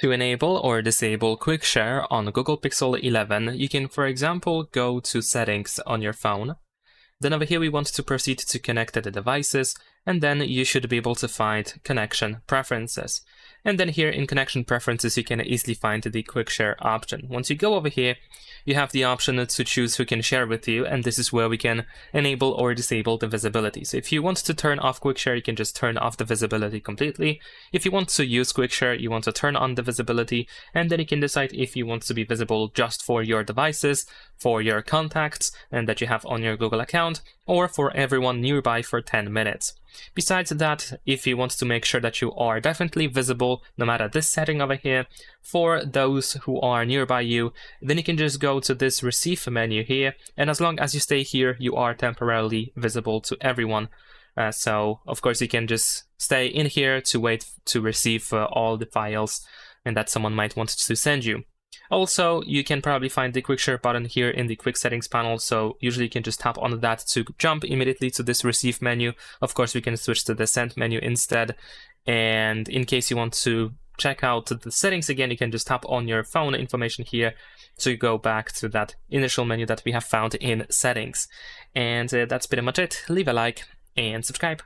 To enable or disable Quick Share on Google Pixel 11, you can, for example, go to Settings on your phone. Then over here we want to proceed to connected devices, and then you should be able to find Connection Preferences. And then here in Connection Preferences you can easily find the Quick Share option. Once you go over here, you have the option to choose who can share with you, and this is where we can enable or disable the visibility. So if you want to turn off Quick Share, you can just turn off the visibility completely. If you want to use Quick Share, you want to turn on the visibility, and then you can decide if you want to be visible just for your devices, for your contacts, and that you have on your Google account, or for everyone nearby for 10 minutes. Besides that, if you want to make sure that you are definitely visible, no matter this setting over here, for those who are nearby you, then you can just go to this receive menu here, and as long as you stay here, you are temporarily visible to everyone. So of course you can just stay in here to wait to receive all the files and that someone might want to send you. Also, you can probably find the Quick Share button here in the Quick Settings panel, so usually you can just tap on that to jump immediately to this Receive menu. Of course, we can switch to the Send menu instead, and in case you want to check out the settings again, you can just tap on your phone information here, so you go back to that initial menu that we have found in Settings. And that's pretty much it. Leave a like and subscribe.